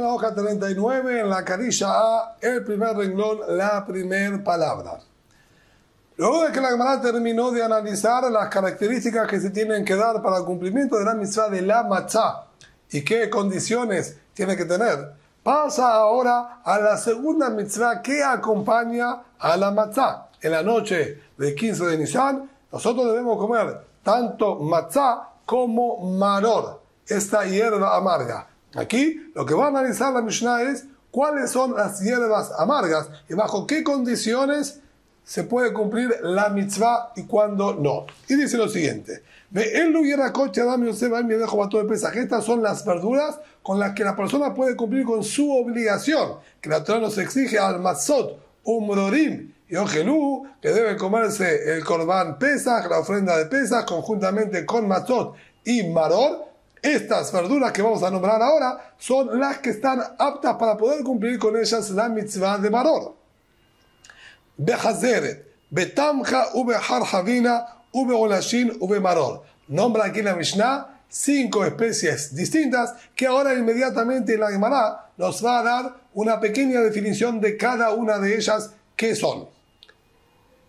la hoja 39, en la carilla A, el primer renglón, la primera palabra. Luego de que la Gemara terminó de analizar las características que se tienen que dar para el cumplimiento de la mitzvah de la matzá y qué condiciones tiene que tener, pasa ahora a la segunda mitzvah que acompaña a la matzá. En la noche del 15 de Nisan, nosotros debemos comer tanto matzá como maror, esta hierba amarga. Aquí lo que va a analizar la Mishnah es cuáles son las hierbas amargas y bajo qué condiciones se puede cumplir la mitzvah y cuándo no. Y dice lo siguiente: estas son las verduras con las que la persona puede cumplir con su obligación, que la Torah nos exige al matzot, umrorim y ojelú, que debe comerse el corbán pesach, la ofrenda de pesach, conjuntamente con matzot y maror. Estas verduras que vamos a nombrar ahora son las que están aptas para poder cumplir con ellas la mitzvah de maror. Behazeret, betamja, ubeharjavina, ubeolashin, ubemaror. Nombra aquí la Mishnah 5 especies distintas que ahora inmediatamente la Gemara nos va a dar una pequeña definición de cada una de ellas que son.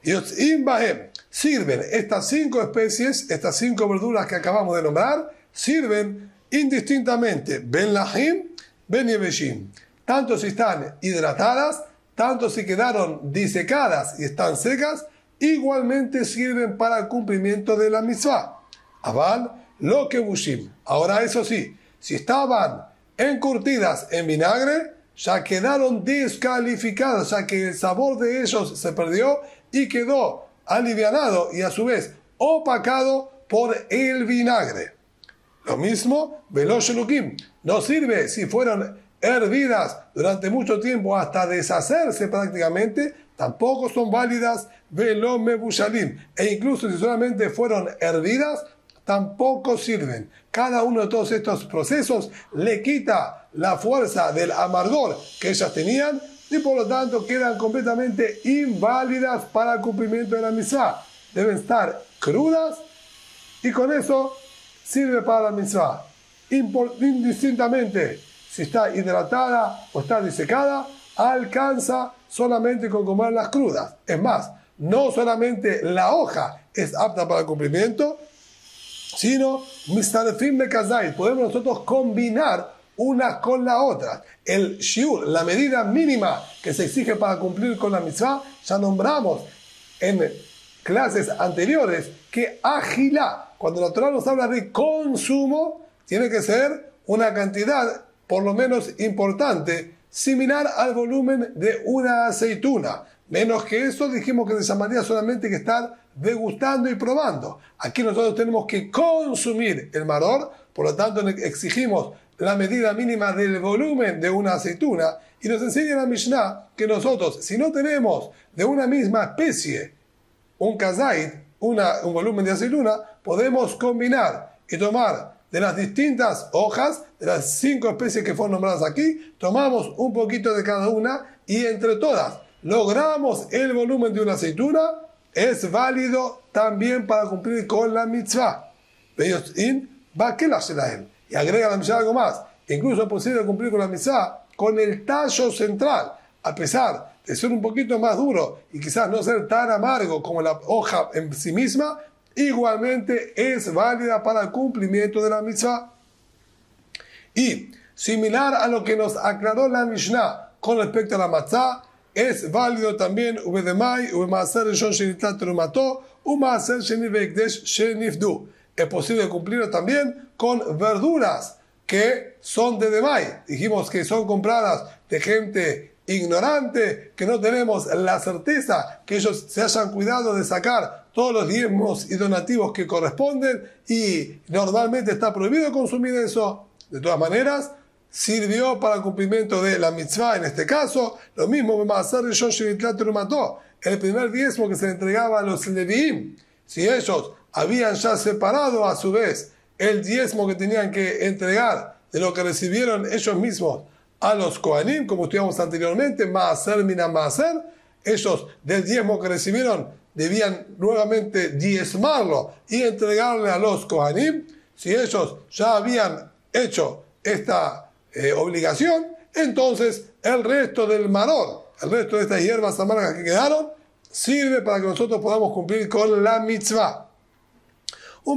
Yotzim bahem, sirven estas 5 especies, estas 5 verduras que acabamos de nombrar, sirven indistintamente ben lahim, ben yeveshim, tanto si están hidratadas, tanto si quedaron disecadas y están secas, igualmente sirven para el cumplimiento de la mitzvah. Aval, lo que bushim. Ahora eso sí, si estaban encurtidas en vinagre, ya quedaron descalificadas, ya que el sabor de ellos se perdió y quedó alivianado y a su vez opacado por el vinagre. Lo mismo, veloz elukim. No sirve si fueron hervidas durante mucho tiempo hasta deshacerse prácticamente, tampoco son válidas velo mebushalim. E incluso si solamente fueron hervidas, tampoco sirven. Cada uno de todos estos procesos le quita la fuerza del amargor que ellas tenían y por lo tanto quedan completamente inválidas para el cumplimiento de la mitzvah. Deben estar crudas y con eso sirve para la mitzvah. Indistintamente si está hidratada o está disecada, alcanza solamente con comerlas crudas. Es más, no solamente la hoja es apta para el cumplimiento, sino mistarefim bekazait. Podemos nosotros combinar una con la otra. El shiur, la medida mínima que se exige para cumplir con la mitzvah, ya nombramos en clases anteriores que agilá, cuando la Torah nos habla de consumo, tiene que ser una cantidad por lo menos importante, similar al volumen de una aceituna. Menos que eso dijimos que se llamaría solamente que estar degustando y probando. Aquí nosotros tenemos que consumir el maror, por lo tanto exigimos la medida mínima del volumen de una aceituna, y nos enseña la Mishnah que nosotros, si no tenemos de una misma especie un kazait, un volumen de aceituna, podemos combinar y tomar de las distintas hojas, de las 5 especies que fueron nombradas aquí, tomamos un poquito de cada una y entre todas logramos el volumen de una aceituna, es válido también para cumplir con la mitzvah. Y agrega la mitzvah algo más, incluso es posible cumplir con la mitzvah con el tallo central, a pesar de ser un poquito más duro y quizás no ser tan amargo como la hoja en sí misma, igualmente es válida para el cumplimiento de la mitzvah. Y similar a lo que nos aclaró la Mishnah con respecto a la matzah, es válido también es posible cumplirlo también con verduras que son de demai. Dijimos que son compradas de gente ignorante, que no tenemos la certeza que ellos se hayan cuidado de sacar todos los diezmos y donativos que corresponden y normalmente está prohibido consumir eso. De todas maneras, sirvió para el cumplimiento de la mitzvah en este caso. Lo mismo el primer diezmo que se le entregaba a los leviim, si ellos habían ya separado a su vez el diezmo que tenían que entregar de lo que recibieron ellos mismos a los Kohanim, como estudiamos anteriormente, Maaser mina Maaser, ellos del diezmo que recibieron debían nuevamente diezmarlo y entregarle a los Kohanim. Si ellos ya habían hecho esta obligación, entonces el resto del maror, el resto de estas hierbas amargas que quedaron, sirve para que nosotros podamos cumplir con la mitzvah. Lo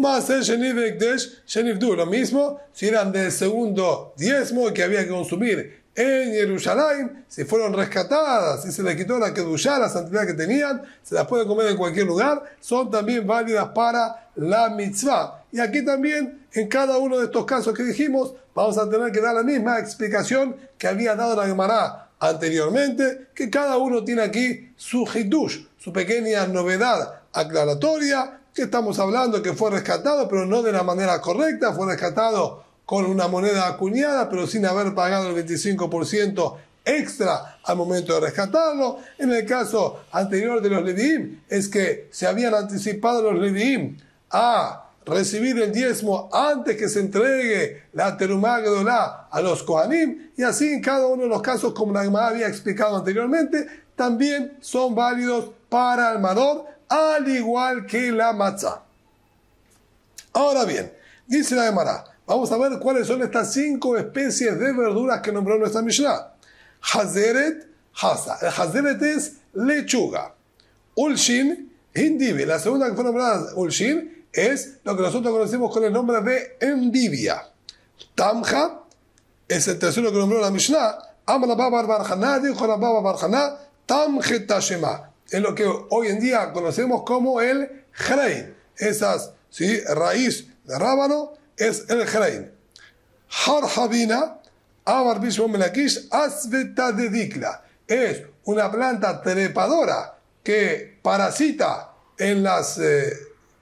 mismo si eran del segundo diezmo que había que consumir en Jerusalén, si fueron rescatadas y se les quitó la kedushá, la santidad que tenían, se las puede comer en cualquier lugar, son también válidas para la mitzvah. Y aquí también, en cada uno de estos casos que dijimos, vamos a tener que dar la misma explicación que había dado la Gemara anteriormente, que cada uno tiene aquí su hidush, su pequeña novedad aclaratoria, que estamos hablando que fue rescatado, pero no de la manera correcta, fue rescatado con una moneda acuñada, pero sin haber pagado el 25% extra al momento de rescatarlo. En el caso anterior de los Leviim, es que se habían anticipado los Leviim a recibir el diezmo antes que se entregue la Terumá Gedolá a los Kohanim, y así en cada uno de los casos, como la Gemara había explicado anteriormente, también son válidos para el maror, al igual que la matzah. Ahora bien, dice la Gemara, vamos a ver cuáles son estas 5 especies de verduras que nombró nuestra Mishnah. Hazeret, hasa. El hazeret es lechuga. Ulshin, hindibi. La segunda que fue nombrada, ulshin, es lo que nosotros conocemos con el nombre de endivia. Tamja es el tercero que nombró la Mishnah. Amra Baba Barjaná, dijo la Baba Barjaná, tamje tashema. Es lo que hoy en día conocemos como el jrein. Esas, ¿sí?, raíz de rábano es el jrein. Harhabina, Amar Bishmo Melakish, Asveta de Dikla. Es una planta trepadora que parasita en las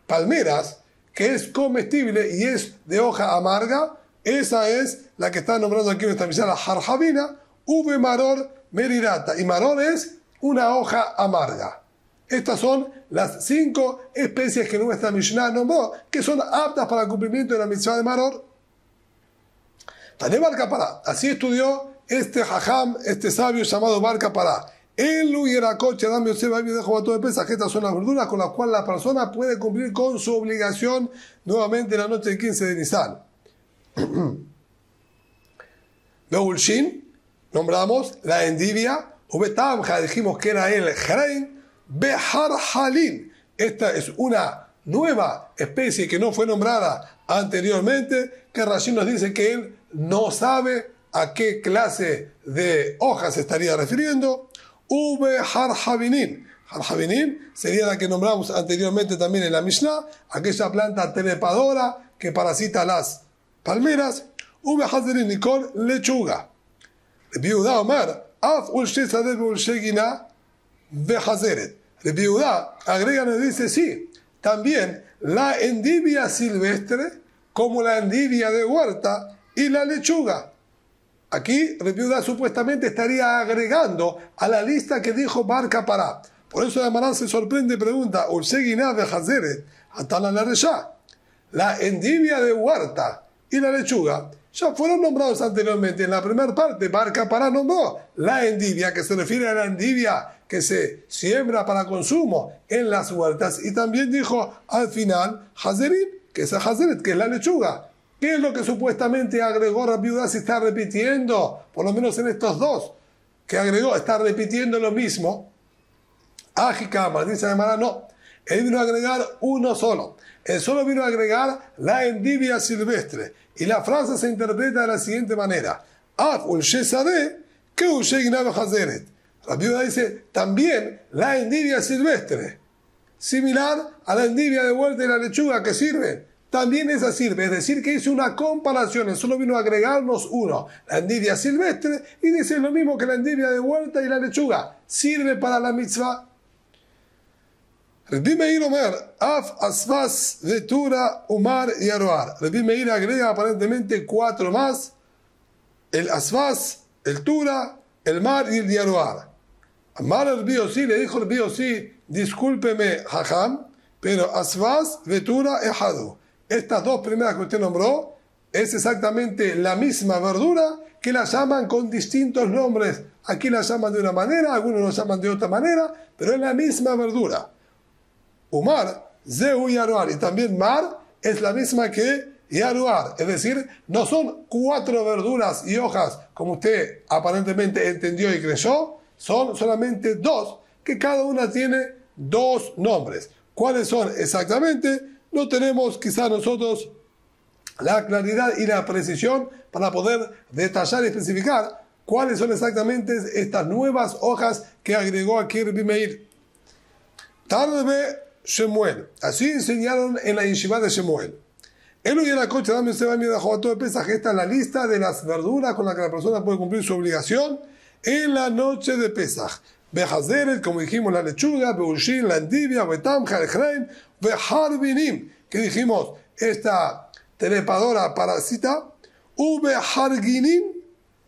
palmeras, que es comestible y es de hoja amarga. Esa es la que está nombrando aquí nuestra Mishnah, la Harhabina, Uve Maror Merirata. Y Maror es una hoja amarga. Estas son las 5 especies que nuestra Mishnah nombró, que son aptas para el cumplimiento de la mitzvah de Maror. Tané Bar Kapará. Así estudió este jajam, este sabio llamado Bar Kapará. Elu Yerakot Shadam Yosef Abi de Jovató de Pesaj. Estas son las verduras con las cuales la persona puede cumplir con su obligación nuevamente en la noche del 15 de Nisan. Beulshin, nombramos la endivia. Ubetamja, dijimos que era el jrein. Beharhalin. Esta es una nueva especie que no fue nombrada anteriormente, que Rashi nos dice que él no sabe a qué clase de hojas se estaría refiriendo. Ubeharhabinin. Harhabinin sería la que nombramos anteriormente también en la Mishnah, aquella planta trepadora que parasita las palmeras. Ubehazerin Nicol, lechuga. Rabbi Yehuda Omar, Af ulshe sadeh ulshe gina vehazeret. Rabbi Yehuda agrega y dice, sí, también la endivia silvestre, como la endivia de huerta y la lechuga. Aquí Rabbi Yehuda supuestamente estaría agregando a la lista que dijo Bar Kapará. Por eso la Marán se sorprende y pregunta, ulshe gina vehazeret, atala la resha. La endivia de huerta y la lechuga ya fueron nombrados anteriormente. En la primera parte, Bar Kapará nombró la endivia, que se refiere a la endivia que se siembra para consumo en las huertas. Y también dijo al final, Hazerin, que es Hazeret, que es la lechuga. ¿Qué es lo que supuestamente agregó Rabbi Yehuda? Si está repitiendo, por lo menos en estos dos, que agregó, está repitiendo lo mismo. Ajikama, dice la Gemara, no. Él vino a agregar uno solo. Él solo vino a agregar la endivia silvestre. Y la frase se interpreta de la siguiente manera. Af ulshe sadeh, que ulshe gina vehazeret. Rabbi Yehuda dice, también la endivia silvestre, similar a la endivia de huerta y la lechuga que sirven, también esa sirve. Es decir, que hizo una comparación, él solo vino a agregarnos uno, la endivia silvestre, y dice lo mismo que la endivia de huerta y la lechuga, sirve para la mitzvah. Rabbi Meir Omer, Af, Asfas, Vetura, Umar y Aroar. Rabbi Meir agrega aparentemente 4 más, el Asfas, el Tura, el Mar y el Yaroar. Amar el Biosí, le dijo el Biosí, discúlpeme, Jajam, pero Asfas, Vetura y Hadu. Estas 2 primeras que usted nombró es exactamente la misma verdura que la llaman con distintos nombres. Aquí la llaman de una manera, algunos la llaman de otra manera, pero es la misma verdura. Umar, Zehu y Aroar. Y también Mar es la misma que y aruar. Es decir, no son 4 verduras y hojas, como usted aparentemente entendió y creyó, son solamente 2, que cada una tiene 2 nombres. ¿Cuáles son exactamente? No tenemos quizá nosotros la claridad y la precisión para poder detallar y especificar cuáles son exactamente estas nuevas hojas que agregó aquí Rabbi Meir. Tarde Shemuel. Así enseñaron en la yeshiva de Shemuel. Esta es la lista de las verduras con las que la persona puede cumplir su obligación en la noche de Pesach. Behazeret, como dijimos, la lechuga, Beushin, la endivia, Betamja, el Jrein, Beharbinim, que dijimos, esta trepadora parásita, Ubeharginim,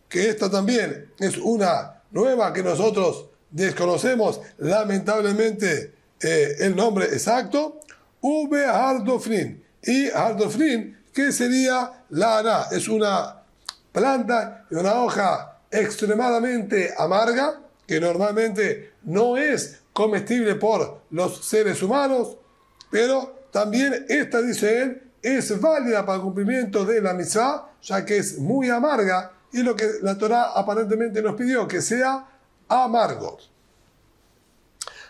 que esta también es una nueva que nosotros desconocemos, lamentablemente, el nombre exacto, Ubehardofnin, y Hardofnin, que sería la aná, es una planta y una hoja extremadamente amarga, que normalmente no es comestible por los seres humanos, pero también esta, dice él, es válida para el cumplimiento de la mitzvah, ya que es muy amarga, y lo que la Torá aparentemente nos pidió, que sea amargo.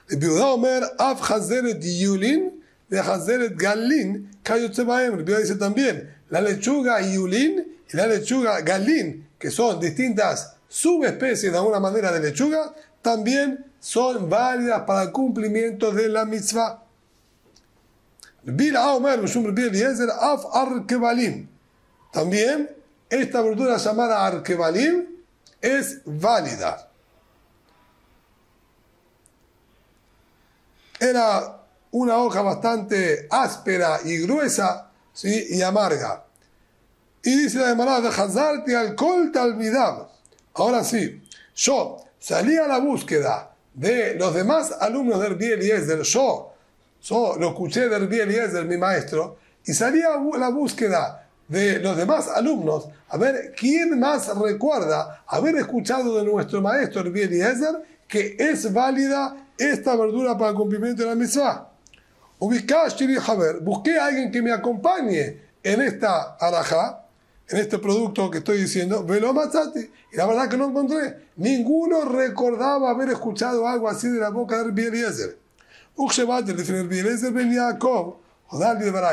El Biudá Omer, Av Hazeret Yulin, de Hazeret Galin, Kayotzebaem. El Biudá dice también, la lechuga Yulin y la lechuga Galin, que son distintas subespecies de alguna manera de lechuga, también son válidas para el cumplimiento de la mitzvah. También esta verdura llamada arkebalim es válida. Era una hoja bastante áspera y gruesa, ¿sí? Y amarga. Y dice la Gemara de Hazarti al Kol Talmidab. Ahora sí, yo salí a la búsqueda de los demás alumnos de Rabbi Eliezer. Yo lo escuché de Rabbi Eliezer, mi maestro, y salí a la búsqueda de los demás alumnos a ver quién más recuerda haber escuchado de nuestro maestro Rabbi Eliezer que es válida esta verdura para el cumplimiento de la mitzvah. Busqué a alguien que me acompañe en esta alajá, en este producto que estoy diciendo, y la verdad que no encontré. Ninguno recordaba haber escuchado algo así de la boca de Rabbi Eliezer.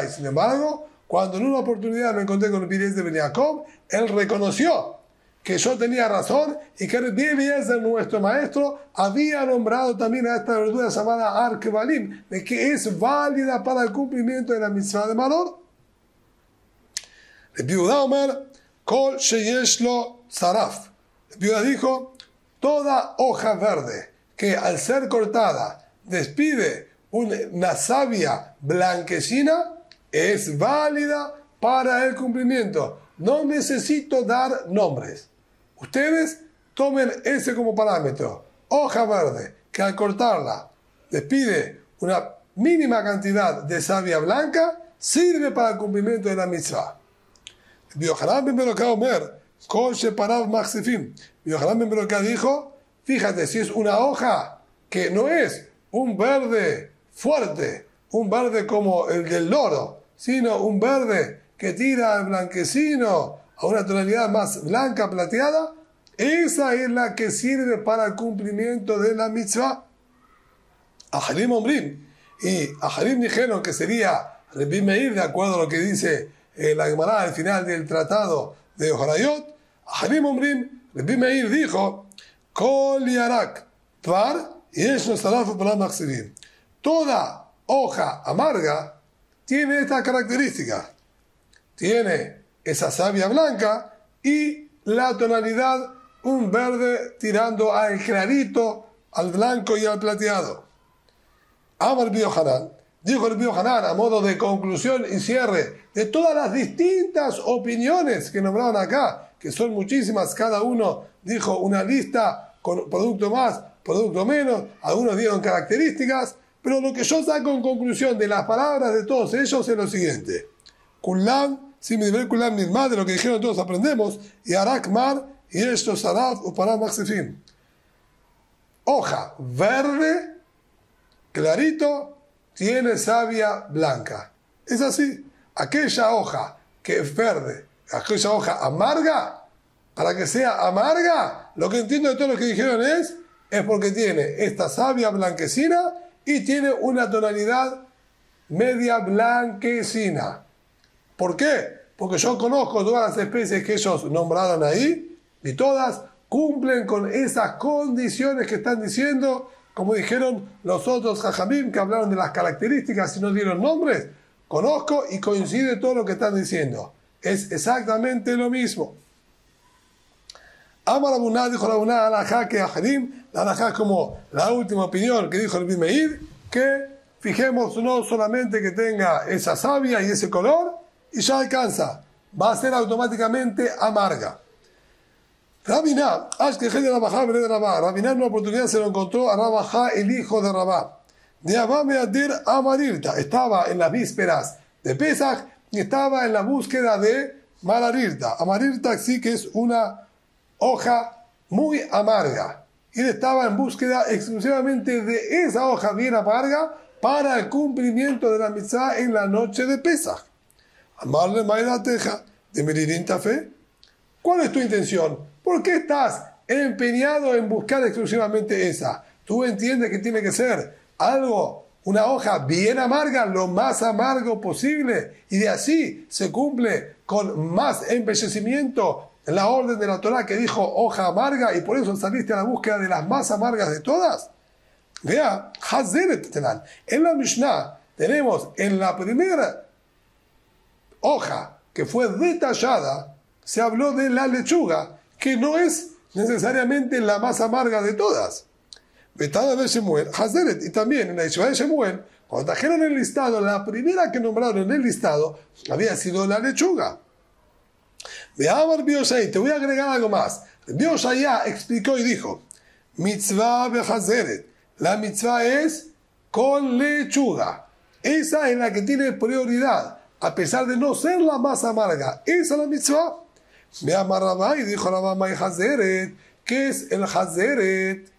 Sin embargo, cuando en una oportunidad me encontré con Rabbi Eliezer ben Yaakov, él reconoció que yo tenía razón y que Rabbi Eliezer, nuestro maestro, había nombrado también a esta verdura llamada Arkebalim, de que es válida para el cumplimiento de la mitzvah de Maror. El Biudá Omer, Kol Sheyeshlo Saraf. El Biudá dijo, toda hoja verde que al ser cortada despide una savia blanquecina es válida para el cumplimiento. No necesito dar nombres. Ustedes tomen ese como parámetro. Hoja verde que al cortarla despide una mínima cantidad de savia blanca, sirve para el cumplimiento de la mitzvah. Yohanan ben Beroká Omer, Kol Sheparav Machsifim. Yohanan ben Beroká dijo, fíjate, si es una hoja que no es un verde fuerte, un verde como el del loro, sino un verde que tira al blanquecino a una tonalidad más blanca, plateada, esa es la que sirve para el cumplimiento de la mitzvah. Aharim Omrim, y Aharim dijeron que sería Rabbi Meir, de acuerdo a lo que dice la Gemara al final del tratado de Horayot. Aharim Omrim, Rabbi Meir dijo, Kol Yarak Tvar Yesh Saraf Para Machsivim. Toda hoja amarga tiene esta característica. Tiene esa savia blanca y la tonalidad un verde tirando al clarito, al blanco y al plateado. Amar Biohanan, dijo el Biohanan a modo de conclusión y cierre de todas las distintas opiniones que nombraron acá, que son muchísimas, cada uno dijo una lista con producto más, producto menos, algunos dieron características, pero lo que yo saco en conclusión de las palabras de todos ellos es lo siguiente. Kulam, si me deberé Kulam Nilmad, de lo que dijeron todos aprendemos, y Arakmar, y esto Saraf, Upará Maxifim. Hoja verde, clarito, tiene savia blanca. Es así. Aquella hoja que es verde, aquella hoja amarga, para que sea amarga, lo que entiendo de todo lo que dijeron es porque tiene esta savia blanquecina y tiene una tonalidad media blanquecina. ¿Por qué? Porque yo conozco todas las especies que ellos nombraron ahí y todas cumplen con esas condiciones que están diciendo, como dijeron los otros jajamim que hablaron de las características y no dieron nombres. Conozco y coincide todo lo que están diciendo. Es exactamente lo mismo. Amar Abuná, dijo la Abuná, alajá que ajarim, la alajá es como la última opinión que dijo el Bimeir, que fijemos no solamente que tenga esa savia y ese color, y ya alcanza, va a ser automáticamente amarga. Rabiná, Ashkeje de Rabajá, de Rabá. Rabiná en una oportunidad se lo encontró a Rabajá, el hijo de Rabá. De Abba Meadir Amarirta, estaba en las vísperas de Pesach y estaba en la búsqueda de Mararirta. Amarirta sí que es una hoja muy amarga. Y él estaba en búsqueda exclusivamente de esa hoja bien amarga para el cumplimiento de la mitzvah en la noche de Pesach. Amarle Maida Teja, de Merirín Tafé. ¿Cuál es tu intención? ¿Por qué estás empeñado en buscar exclusivamente esa? Tú entiendes que tiene que ser algo, una hoja bien amarga, lo más amargo posible, y de así se cumple con más embellecimiento la orden de la Torá que dijo hoja amarga, y por eso saliste a la búsqueda de las más amargas de todas. Vea, Hazeret Tenan. En la Mishnah tenemos en la primera hoja que fue detallada, se habló de la lechuga, que no es necesariamente la más amarga de todas. Betada de Shemuel, Hazeret, y también en la Yeshiva de Shemuel, cuando trajeron el listado, la primera que nombraron en el listado había sido la lechuga. De Amar Bioshay, te voy a agregar algo más. Bioshay explicó y dijo, mitzvah be Hazeret, la mitzvah es con lechuga. Esa es la que tiene prioridad, a pesar de no ser la más amarga. Esa es la mitzvah. Me Amar Rabá y dijo Rabá May Hazeret. ¿Qué es el Hazeret?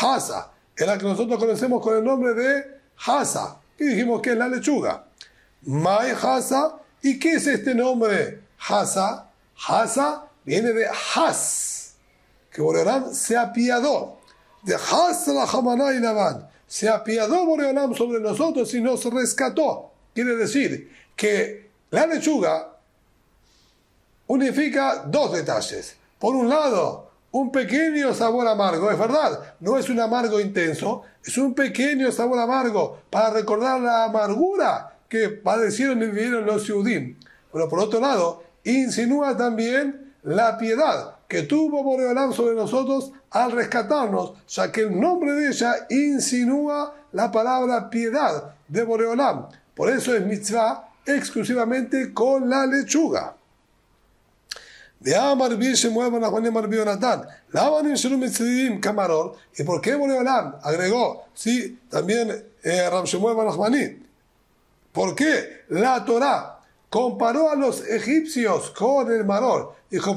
Hasa, es la que nosotros conocemos con el nombre de Hasa, y dijimos que es la lechuga. May Hasa, ¿y qué es este nombre? Hasa, Hasa viene de Has, que Boreolam se apiadó, de Has la Hamaná y Labán, se apiadó Boreolam sobre nosotros y nos rescató. Quiere decir que la lechuga unifica dos detalles. Por un lado, un pequeño sabor amargo, es verdad, no es un amargo intenso, es un pequeño sabor amargo para recordar la amargura que padecieron y vivieron los Yehudim. Pero por otro lado, insinúa también la piedad que tuvo Boreolam sobre nosotros al rescatarnos, ya que el nombre de ella insinúa la palabra piedad de Boreolam. Por eso es mitzvah exclusivamente con la lechuga. De Amar Bir Shemuel ben Nachmani Amar Bir Yonatán. Lama Nimshelu Mitzidim Kamarol. ¿Y por qué Boreolam agregó? Sí, también Rab Shemuel ben Nachmani. ¿Por qué? La Torá comparó a los egipcios con el maror. Dijo,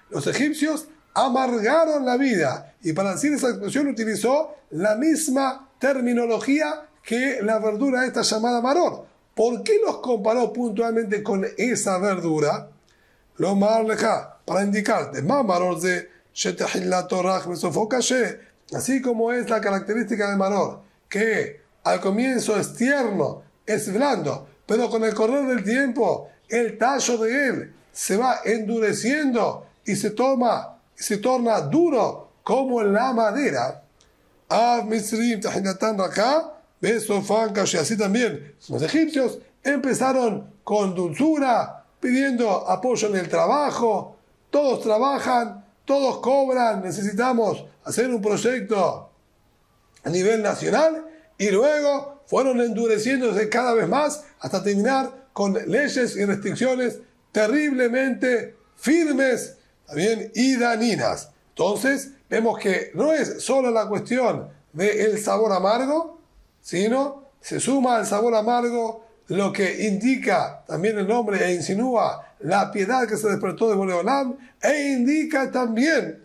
los egipcios amargaron la vida. Y para decir esa expresión utilizó la misma terminología que la verdura esta llamada maror. ¿Por qué los comparó puntualmente con esa verdura? Lo marleja, para indicarte, maror de así como es la característica del maror, que al comienzo es tierno, es blando, pero con el correr del tiempo, el tallo de él se va endureciendo y se torna duro como la madera. Así también los egipcios empezaron con dulzura, pidiendo apoyo en el trabajo. Todos trabajan, todos cobran, necesitamos hacer un proyecto a nivel nacional, y luego fueron endureciéndose cada vez más hasta terminar con leyes y restricciones terriblemente firmes, también y dañinas. Entonces vemos que no es solo la cuestión del sabor amargo, sino se suma al sabor amargo lo que indica también el nombre e insinúa la piedad que se despertó de Boreolam, e indica también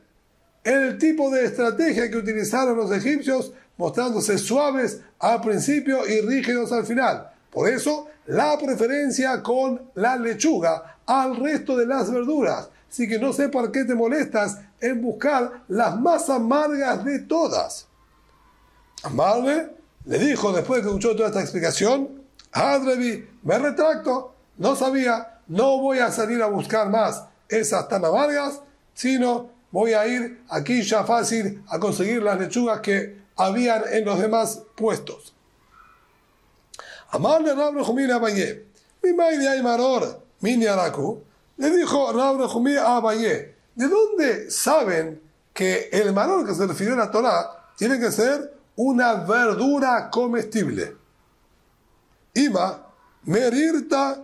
el tipo de estrategia que utilizaron los egipcios, mostrándose suaves al principio y rígidos al final. Por eso, la preferencia con la lechuga al resto de las verduras. Así que no sé por qué te molestas en buscar las más amargas de todas. Amarle le dijo, después de que escuchó toda esta explicación, Hadrevi, me retracto, no sabía, no voy a salir a buscar más esas tan amargas, sino voy a ir aquí ya fácil a conseguir las lechugas que habían en los demás puestos. Amarle Rab Rehumí a Abayé, mi maide hay maror, mini araku, le dijo Rab Rehumí a Abayé, ¿de dónde saben que el maror que se refirió a la Torá tiene que ser una verdura comestible? Ima, merirta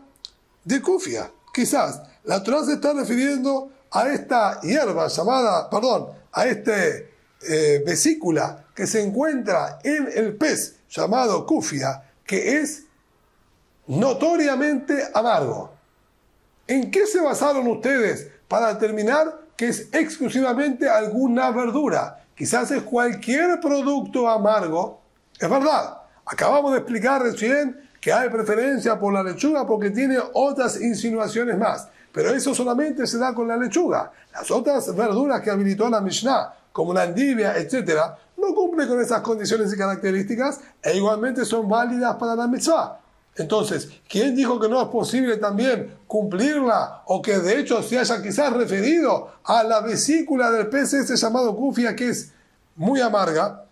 de kufia. Quizás la Torá se está refiriendo a esta hierba llamada, a este vesícula que se encuentra en el pez llamado kufia, que es notoriamente amargo. ¿En qué se basaron ustedes para determinar que es exclusivamente alguna verdura? Quizás es cualquier producto amargo. Es verdad, acabamos de explicar recién que hay preferencia por la lechuga porque tiene otras insinuaciones más. Pero eso solamente se da con la lechuga. Las otras verduras que habilitó la Mishnah, como la endivia, etc., no cumplen con esas condiciones y características e igualmente son válidas para la mitzvah. Entonces, ¿quién dijo que no es posible también cumplirla o que de hecho se haya quizás referido a la vesícula del pez ese llamado kufia que es muy amarga?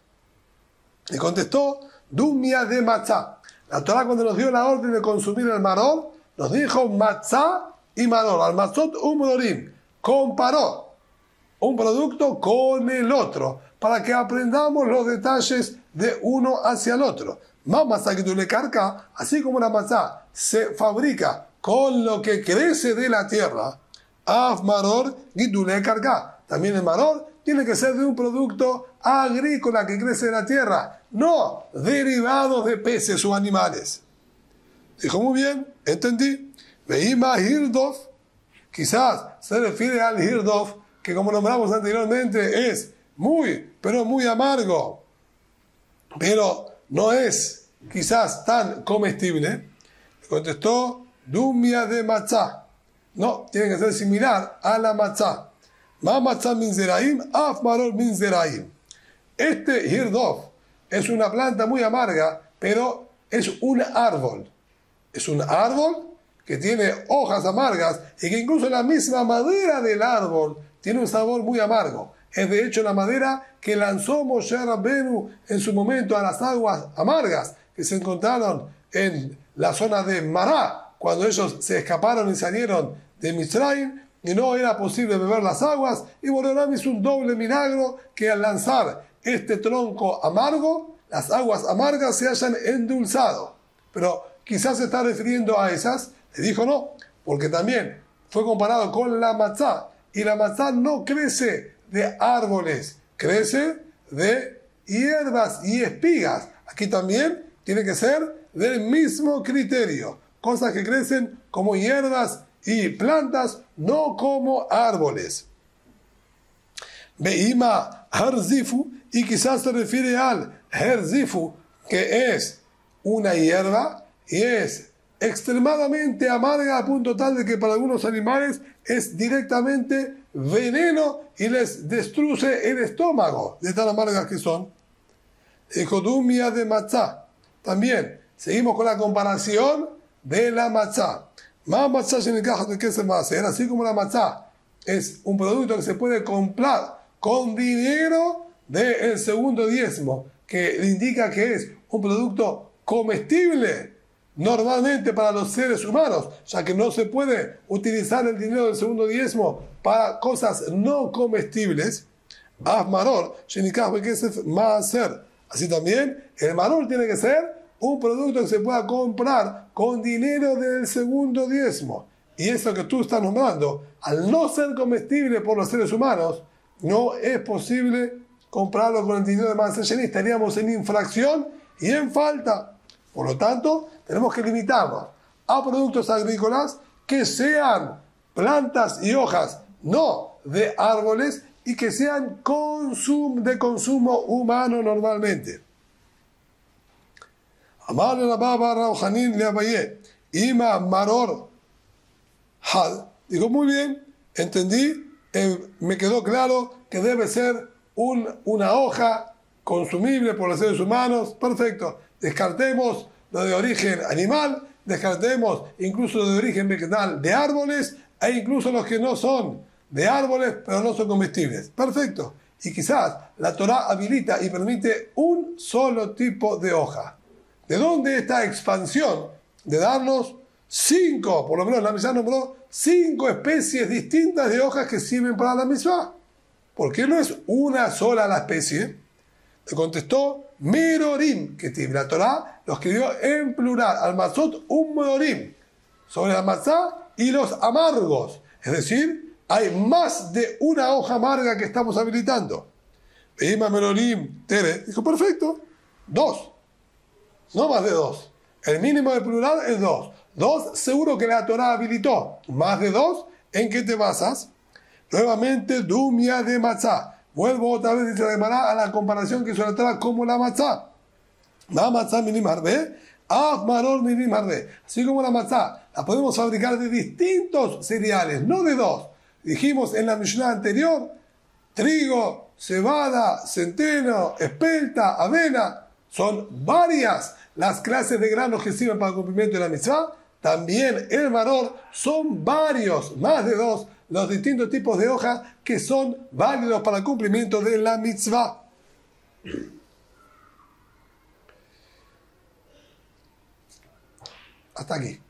Le contestó, Dumia de matzah. La Torah cuando nos dio la orden de consumir el maror, nos dijo matzah y maror. Al matzot umrorim. Comparó un producto con el otro para que aprendamos los detalles de uno hacia el otro. Más matzah que tú le carga, así como la matzah se fabrica con lo que crece de la tierra, af maror y tú le carga. También el maror tiene que ser de un producto agrícola que crece de la tierra, no derivados de peces o animales. Dijo, muy bien, entendí. Veima hirdov, quizás se refiere al hirdov, que como nombramos anteriormente es muy, pero muy amargo, pero no es quizás tan comestible. Le contestó, dumia de matzah. No, tiene que ser similar a la matzah. Ma matzah min zeraim, af maror min zeraim. Este hirdov es una planta muy amarga, pero es un árbol. Es un árbol que tiene hojas amargas y que incluso la misma madera del árbol tiene un sabor muy amargo. Es de hecho la madera que lanzó Moshe Rabbenu en su momento a las aguas amargas que se encontraron en la zona de Mará, cuando ellos se escaparon y salieron de Mitzrayim y no era posible beber las aguas, y Boreolam hizo un doble milagro que al lanzar este tronco amargo, las aguas amargas se hayan endulzado. Pero quizás se está refiriendo a esas. Le dijo no, porque también fue comparado con la matzá, y la matzá no crece de árboles, crece de hierbas y espigas. Aquí también tiene que ser del mismo criterio, cosas que crecen como hierbas y plantas, no como árboles. Veima herzifu, y quizás se refiere al herzifu, que es una hierba y es extremadamente amarga a punto tal de que para algunos animales es directamente veneno y les destruye el estómago de tan amargas que son. Ecodumia de matzá. También seguimos con la comparación de la matzá. Más matzá sin el caja de que se va a hacer, así como la matzá es un producto que se puede comprar con dinero del segundo diezmo, que indica que es un producto comestible normalmente para los seres humanos, ya que no se puede utilizar el dinero del segundo diezmo para cosas no comestibles. Maror, así también el maror tiene que ser un producto que se pueda comprar con dinero del segundo diezmo. Y eso que tú estás nombrando, al no ser comestible por los seres humanos, no es posible comprarlo con el dinero de Maaser Sheni. Estaríamos en infracción y en falta. Por lo tanto, tenemos que limitarnos a productos agrícolas que sean plantas y hojas, no de árboles, y que sean de consumo humano normalmente. Amar la baba Rauhanin le Abaye, Ima Maror Had. Digo, muy bien, entendí, me quedó claro que debe ser una hoja consumible por los seres humanos. Perfecto. Descartemos lo de origen animal, descartemos incluso lo de origen vegetal de árboles e incluso los que no son de árboles pero no son comestibles. Perfecto. Y quizás la Torá habilita y permite un solo tipo de hoja. ¿De dónde esta expansión de darnos 5, por lo menos la Mishnah nombró 5 especies distintas de hojas que sirven para la mitzvah? ¿Por qué no es una sola la especie? Le contestó Merorim, que la Torá lo escribió en plural, al matzot un merorim, sobre la matzá y los amargos. Es decir, hay más de una hoja amarga que estamos habilitando. Veima Merorim, Tere, dijo, perfecto, 2, no más de 2. El mínimo de plural es 2. 2 seguro que la Torá habilitó. Más de 2, ¿en qué te basas? Nuevamente, Dumia de matzá. Vuelvo otra vez, dice la Gemara, a la comparación que hizo la Torá como la matzá. La matzá minim harbe, af maror minim harbe. Así como la matzá, la podemos fabricar de distintos cereales, no de 2. Dijimos en la Mishnah anterior, trigo, cebada, centeno, espelta, avena. Son varias las clases de granos que sirven para el cumplimiento de la mitzvah. También el maror son varios, más de 2, los distintos tipos de hojas que son válidos para el cumplimiento de la mitzvah. Hasta aquí.